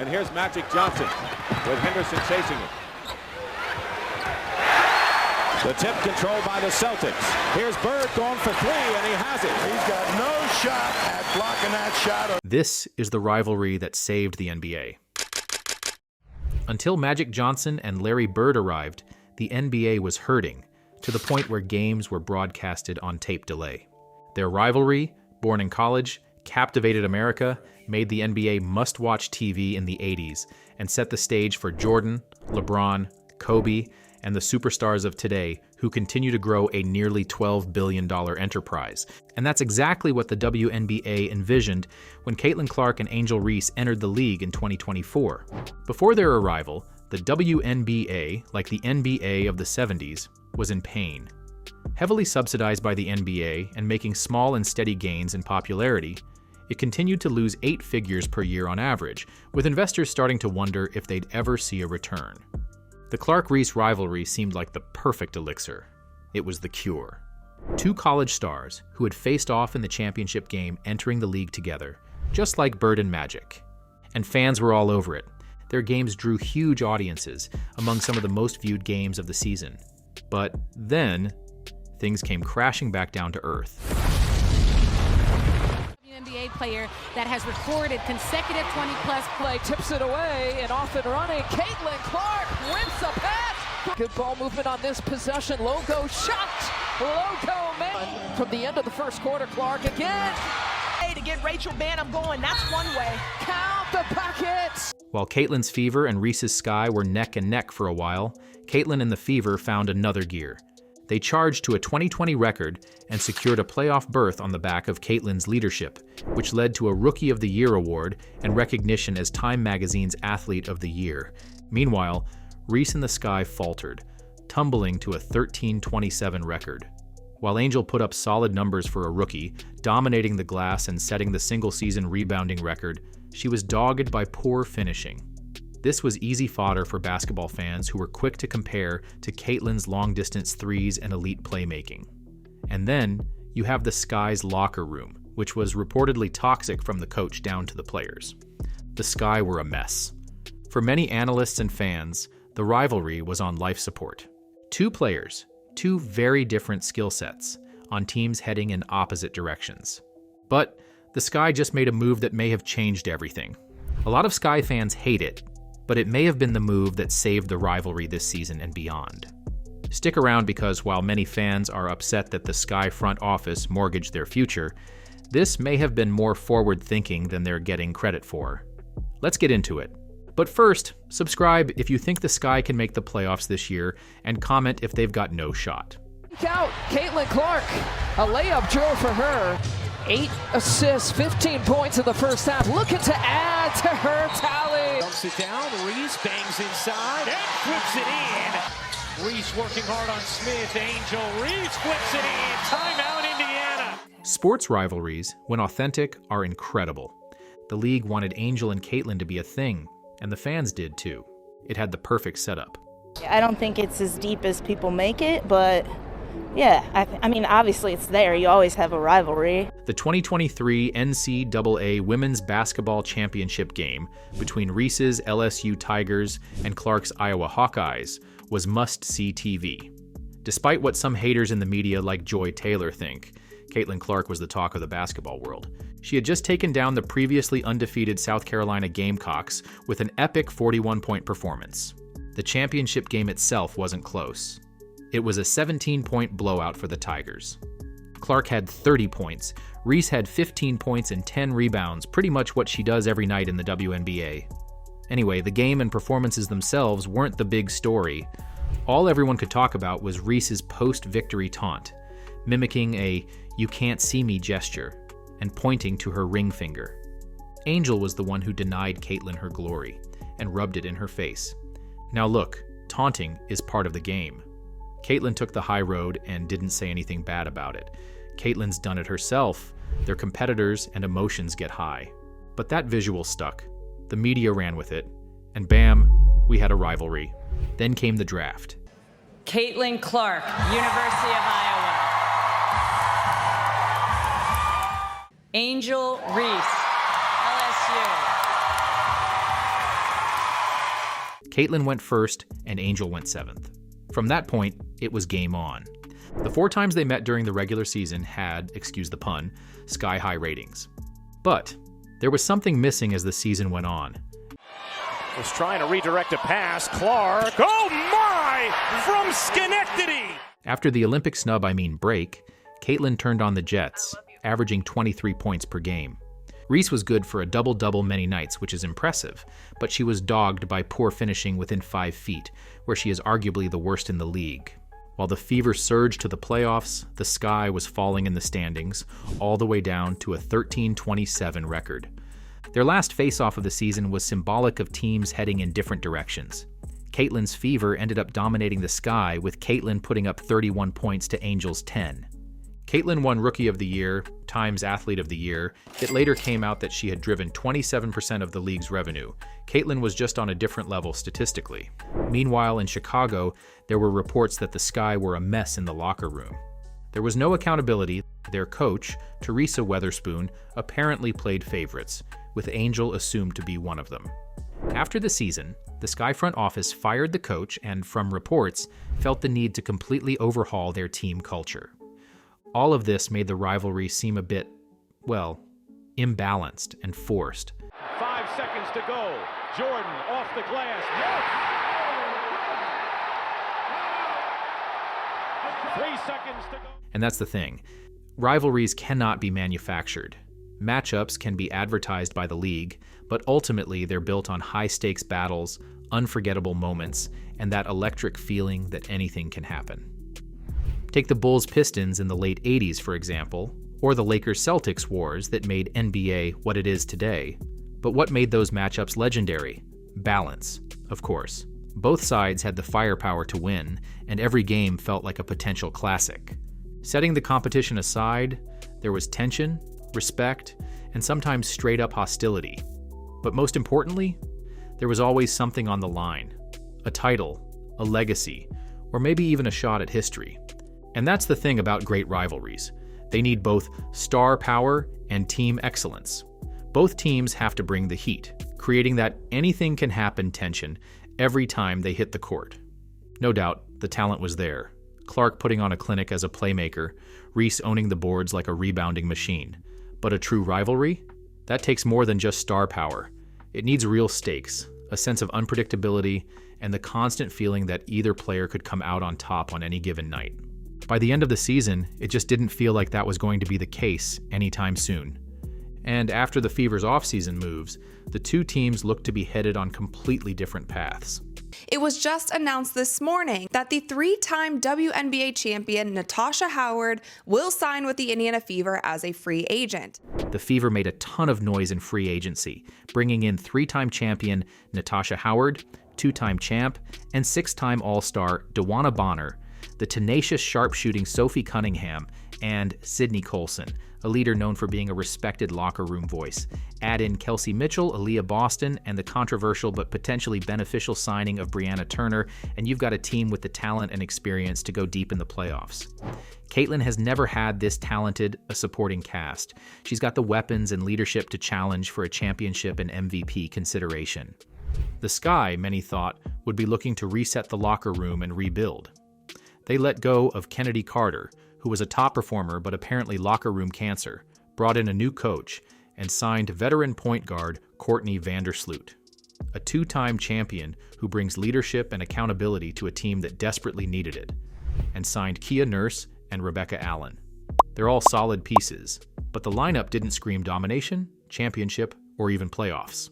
And here's Magic Johnson with Henderson chasing it. The tip controlled by the Celtics. Here's Bird going for three, and he has it. He's got no shot at blocking that shot. This is the rivalry that saved the NBA. Until Magic Johnson and Larry Bird arrived, the NBA was hurting, to the point where games were broadcasted on tape delay. Their rivalry, born in college, captivated America, made the NBA must-watch TV in the 80s, and set the stage for Jordan, LeBron, Kobe, and the superstars of today who continue to grow a nearly $12 billion enterprise. And that's exactly what the WNBA envisioned when Caitlin Clark and Angel Reese entered the league in 2024. Before their arrival, the WNBA, like the NBA of the 70s, was in pain. Heavily subsidized by the NBA and making small and steady gains in popularity, it continued to lose 8 figures per year on average, with investors starting to wonder if they'd ever see a return. The Clark-Reese rivalry seemed like the perfect elixir. It was the cure. 2 college stars who had faced off in the championship game entering the league together, just like Bird and Magic. And fans were all over it. Their games drew huge audiences, among some of the most viewed games of the season. But then, things came crashing back down to earth. WNBA player that has recorded consecutive 20-plus play, tips it away, and off and running. Caitlin Clark whips a pass. Good ball movement on this possession. Logo shot. Logo man. From the end of the first quarter, Clark again. Hey, to get Rachel Banham going, that's one way. Count the pockets. While Caitlin's Fever and Reese's Sky were neck and neck for a while, Caitlin and the Fever found another gear. They charged to a 2020 record and secured a playoff berth on the back of Caitlin's leadership, which led to a Rookie of the Year award and recognition as Time Magazine's Athlete of the Year. Meanwhile, Reese and the Sky faltered, tumbling to a 13-27 record. While Angel put up solid numbers for a rookie, dominating the glass and setting the single-season rebounding record, she was dogged by poor finishing. This was easy fodder for basketball fans who were quick to compare to Caitlin's long-distance threes and elite playmaking. And then, you have the Sky's locker room, which was reportedly toxic from the coach down to the players. The Sky were a mess. For many analysts and fans, the rivalry was on life support. 2 players, 2 very different skill sets, on teams heading in opposite directions. But the Sky just made a move that may have changed everything. A lot of Sky fans hate it, but it may have been the move that saved the rivalry this season and beyond. Stick around because while many fans are upset that the Sky front office mortgaged their future, this may have been more forward-thinking than they're getting credit for. Let's get into it. But first, subscribe if you think the Sky can make the playoffs this year, and comment if they've got no shot. Out, Caitlin Clark, a layup drill for her. 8 assists, 15 points in the first half, looking to add to her tally. Dumps it down, Reese bangs inside and flips it in. Reese working hard on Smith, Angel Reese flips it in. Timeout, Indiana. Sports rivalries, when authentic, are incredible. The league wanted Angel and Caitlin to be a thing, and the fans did too. It had the perfect setup. I don't think it's as deep as people make it, but yeah, I mean, obviously it's there. You always have a rivalry. The 2023 NCAA Women's Basketball Championship game between Reese's LSU Tigers and Clark's Iowa Hawkeyes was must-see TV. Despite what some haters in the media like Joy Taylor think, Caitlin Clark was the talk of the basketball world. She had just taken down the previously undefeated South Carolina Gamecocks with an epic 41-point performance. The championship game itself wasn't close. It was a 17-point blowout for the Tigers. Clark had 30 points. Reese had 15 points and 10 rebounds, pretty much what she does every night in the WNBA. Anyway, the game and performances themselves weren't the big story. All everyone could talk about was Reese's post-victory taunt, mimicking a "you can't see me" gesture, and pointing to her ring finger. Angel was the one who denied Caitlin her glory and rubbed it in her face. Now look, taunting is part of the game. Caitlin took the high road and didn't say anything bad about it. Caitlin's done it herself. Their competitors and emotions get high. But that visual stuck. The media ran with it. And bam, we had a rivalry. Then came the draft. Caitlin Clark, University of Iowa. Angel Reese, LSU. Caitlin went first and Angel went seventh. From that point, it was game on. The 4 times they met during the regular season had, excuse the pun, sky-high ratings. But there was something missing as the season went on. Was trying to redirect a pass. Clark, oh my! From Schenectady! After the Olympic snub, break, Caitlin turned on the Jets, averaging 23 points per game. Reese was good for a double-double many nights, which is impressive, but she was dogged by poor finishing within 5 feet, where she is arguably the worst in the league. While the Fever surged to the playoffs, the sky was falling in the standings, all the way down to a 13-27 record. Their last face-off of the season was symbolic of teams heading in different directions. Caitlin's Fever ended up dominating the sky, with Caitlin putting up 31 points to Angel's 10. Caitlin won Rookie of the Year, Times Athlete of the Year. It later came out that she had driven 27% of the league's revenue. Caitlin was just on a different level statistically. Meanwhile, in Chicago, there were reports that the Sky were a mess in the locker room. There was no accountability. Their coach, Teresa Weatherspoon, apparently played favorites, with Angel assumed to be one of them. After the season, the Sky front office fired the coach and, from reports, felt the need to completely overhaul their team culture. All of this made the rivalry seem a bit, imbalanced and forced. 5 seconds to go. Jordan off the glass. Yes! 3 seconds to go. And that's the thing. Rivalries cannot be manufactured. Matchups can be advertised by the league, but ultimately they're built on high-stakes battles, unforgettable moments, and that electric feeling that anything can happen. Take the Bulls-Pistons in the late 80s, for example, or the Lakers-Celtics wars that made NBA what it is today. But what made those matchups legendary? Balance, of course. Both sides had the firepower to win, and every game felt like a potential classic. Setting the competition aside, there was tension, respect, and sometimes straight-up hostility. But most importantly, there was always something on the line. A title, a legacy, or maybe even a shot at history. And that's the thing about great rivalries. They need both star power and team excellence. Both teams have to bring the heat, creating that anything can happen tension every time they hit the court. No doubt, the talent was there. Clark putting on a clinic as a playmaker, Reese owning the boards like a rebounding machine. But a true rivalry? That takes more than just star power. It needs real stakes, a sense of unpredictability, and the constant feeling that either player could come out on top on any given night. By the end of the season, it just didn't feel like that was going to be the case anytime soon. And after the Fever's offseason moves, the two teams looked to be headed on completely different paths. It was just announced this morning that the 3-time WNBA champion Natasha Howard will sign with the Indiana Fever as a free agent. The Fever made a ton of noise in free agency, bringing in 3-time champion Natasha Howard, 2-time champ, and 6-time All-Star DeWanna Bonner, the tenacious sharpshooting Sophie Cunningham, and Sydney Colson, a leader known for being a respected locker room voice. Add in Kelsey Mitchell, Aaliyah Boston, and the controversial but potentially beneficial signing of Brianna Turner, and you've got a team with the talent and experience to go deep in the playoffs. Caitlin has never had this talented a supporting cast. She's got the weapons and leadership to challenge for a championship and MVP consideration. The Sky, many thought, would be looking to reset the locker room and rebuild. They let go of Kennedy Carter, who was a top performer but apparently locker room cancer, brought in a new coach, and signed veteran point guard Courtney Vandersloot, a 2-time champion who brings leadership and accountability to a team that desperately needed it, and signed Kia Nurse and Rebecca Allen. They're all solid pieces, but the lineup didn't scream domination, championship, or even playoffs.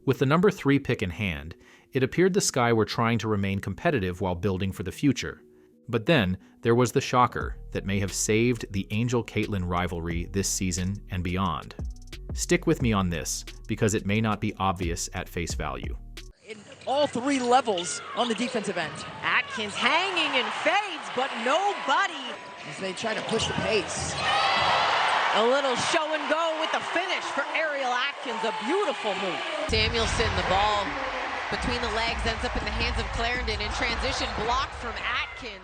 With the number 3 pick in hand, it appeared the Sky were trying to remain competitive while building for the future. But then, there was the shocker that may have saved the Angel-Caitlin rivalry this season and beyond. Stick with me on this, because it may not be obvious at face value. In all 3 levels on the defensive end. Atkins hanging and fades, but nobody. As they try to push the pace. A little show and go with the finish for Ariel Atkins. A beautiful move. Samuelson, the ball between the legs, ends up in the hands of Clarendon in transition, blocked from Atkins.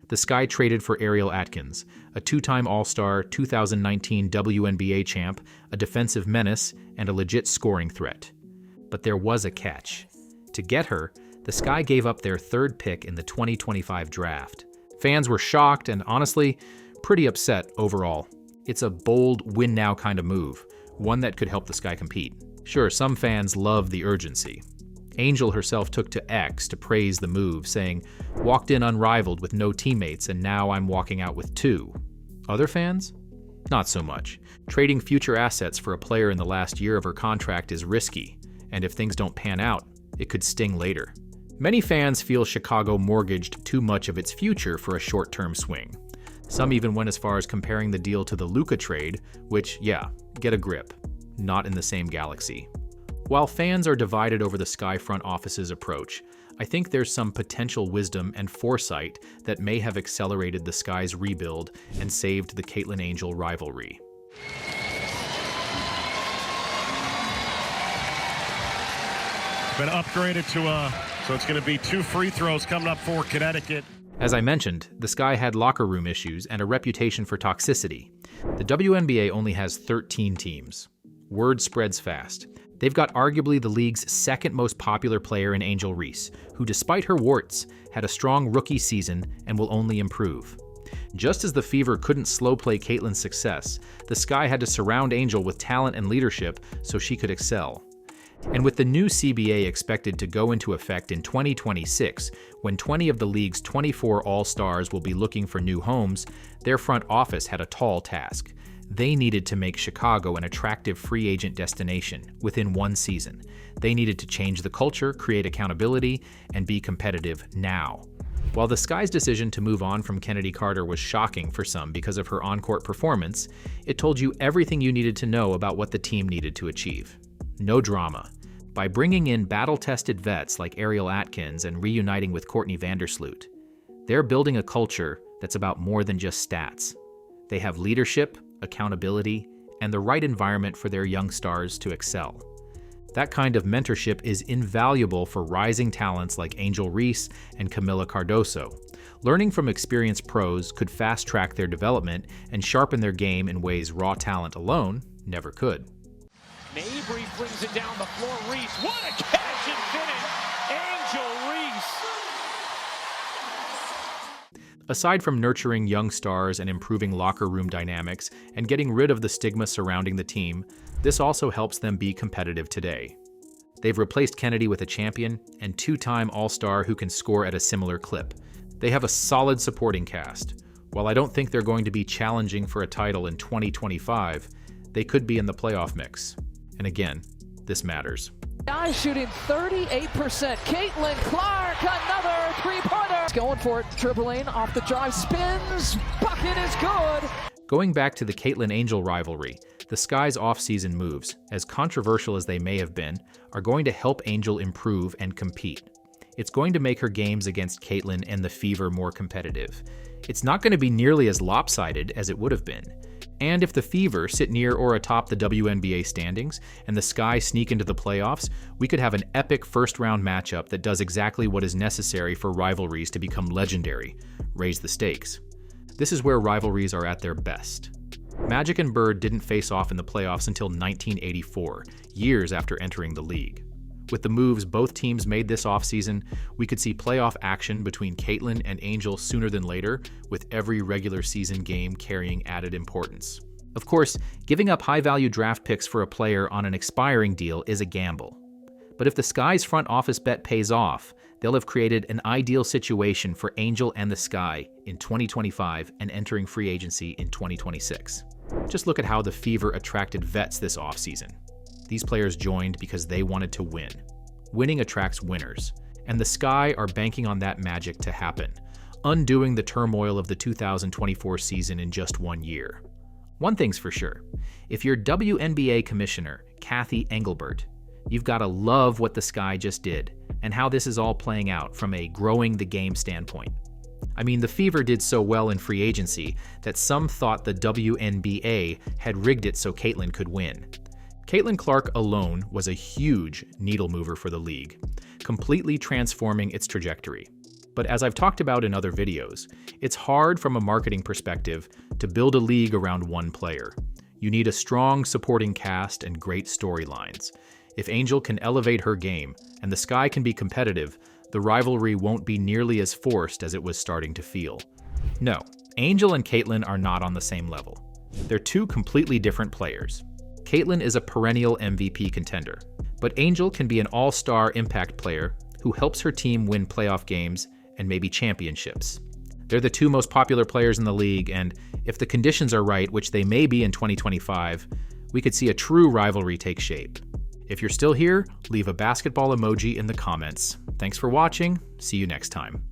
The Sky traded for Ariel Atkins, a 2-time All-Star, 2019 WNBA champ, a defensive menace, and a legit scoring threat. But there was a catch. To get her, the Sky gave up their 3rd pick in the 2025 draft. Fans were shocked and honestly, pretty upset overall. It's a bold, win-now kind of move, one that could help the Sky compete. Sure, some fans love the urgency. Angel herself took to X to praise the move, saying, "Walked in unrivaled with no teammates, and now I'm walking out with 2. Other fans? Not so much. Trading future assets for a player in the last year of her contract is risky, and if things don't pan out, it could sting later. Many fans feel Chicago mortgaged too much of its future for a short-term swing. Some even went as far as comparing the deal to the Luka trade, which, yeah, get a grip. Not in the same galaxy. While fans are divided over the Sky front office's approach, I think there's some potential wisdom and foresight that may have accelerated the Sky's rebuild and saved the Caitlin Angel rivalry. Been upgraded to so it's going to be 2 free throws coming up for Connecticut. As I mentioned, the Sky had locker room issues and a reputation for toxicity. The WNBA only has 13 teams. Word spreads fast. They've got arguably the league's 2nd most popular player in Angel Reese, who despite her warts, had a strong rookie season and will only improve. Just as the Fever couldn't slow play Caitlin's success, the Sky had to surround Angel with talent and leadership so she could excel. And with the new CBA expected to go into effect in 2026, when 20 of the league's 24 All-Stars will be looking for new homes, their front office had a tall task. They needed to make Chicago an attractive free agent destination within 1 season. They needed to change the culture, create accountability, and be competitive now. While the Sky's decision to move on from Kennedy Carter was shocking for some because of her on-court performance, it told you everything you needed to know about what the team needed to achieve. No drama. By bringing in battle-tested vets like Ariel Atkins and reuniting with Courtney Vandersloot, they're building a culture that's about more than just stats. They have leadership, accountability, and the right environment for their young stars to excel. That kind of mentorship is invaluable for rising talents like Angel Reese and Camila Cardoso. Learning from experienced pros could fast-track their development and sharpen their game in ways raw talent alone never could. Mabry brings it down the floor. Reese, what a catch and finish! Angel Reese! Aside from nurturing young stars and improving locker room dynamics and getting rid of the stigma surrounding the team, this also helps them be competitive today. They've replaced Kennedy with a champion and 2-time All-Star who can score at a similar clip. They have a solid supporting cast. While I don't think they're going to be challenging for a title in 2025, they could be in the playoff mix. And again, this matters. Guys shooting 38%. Caitlin Clark, another three-pointer. Going for it, dribbling off the drive, spins, bucket is good. Going back to the Caitlin Angel rivalry, the Sky's off-season moves, as controversial as they may have been, are going to help Angel improve and compete. It's going to make her games against Caitlin and the Fever more competitive. It's not going to be nearly as lopsided as it would have been. And if the Fever sit near or atop the WNBA standings and the Sky sneak into the playoffs, we could have an epic first-round matchup that does exactly what is necessary for rivalries to become legendary: raise the stakes. This is where rivalries are at their best. Magic and Bird didn't face off in the playoffs until 1984, years after entering the league. With the moves both teams made this offseason, we could see playoff action between Caitlin and Angel sooner than later, with every regular season game carrying added importance. Of course, giving up high-value draft picks for a player on an expiring deal is a gamble. But if the Sky's front office bet pays off, they'll have created an ideal situation for Angel and the Sky in 2025 and entering free agency in 2026. Just look at how the Fever attracted vets this offseason. These players joined because they wanted to win. Winning attracts winners, and the Sky are banking on that magic to happen, undoing the turmoil of the 2024 season in just 1 year. One thing's for sure, if you're WNBA Commissioner Kathy Engelbert, you've got to love what the Sky just did and how this is all playing out from a growing the game standpoint. I mean, the Fever did so well in free agency that some thought the WNBA had rigged it so Caitlin could win. Caitlin Clark alone was a huge needle mover for the league, completely transforming its trajectory. But as I've talked about in other videos, it's hard from a marketing perspective to build a league around one player. You need a strong supporting cast and great storylines. If Angel can elevate her game and the Sky can be competitive, the rivalry won't be nearly as forced as it was starting to feel. No, Angel and Caitlin are not on the same level. They're two completely different players. Caitlin is a perennial MVP contender, but Angel can be an all-star impact player who helps her team win playoff games and maybe championships. They're the two most popular players in the league, and if the conditions are right, which they may be in 2025, we could see a true rivalry take shape. If you're still here, leave a basketball emoji in the comments. Thanks for watching. See you next time.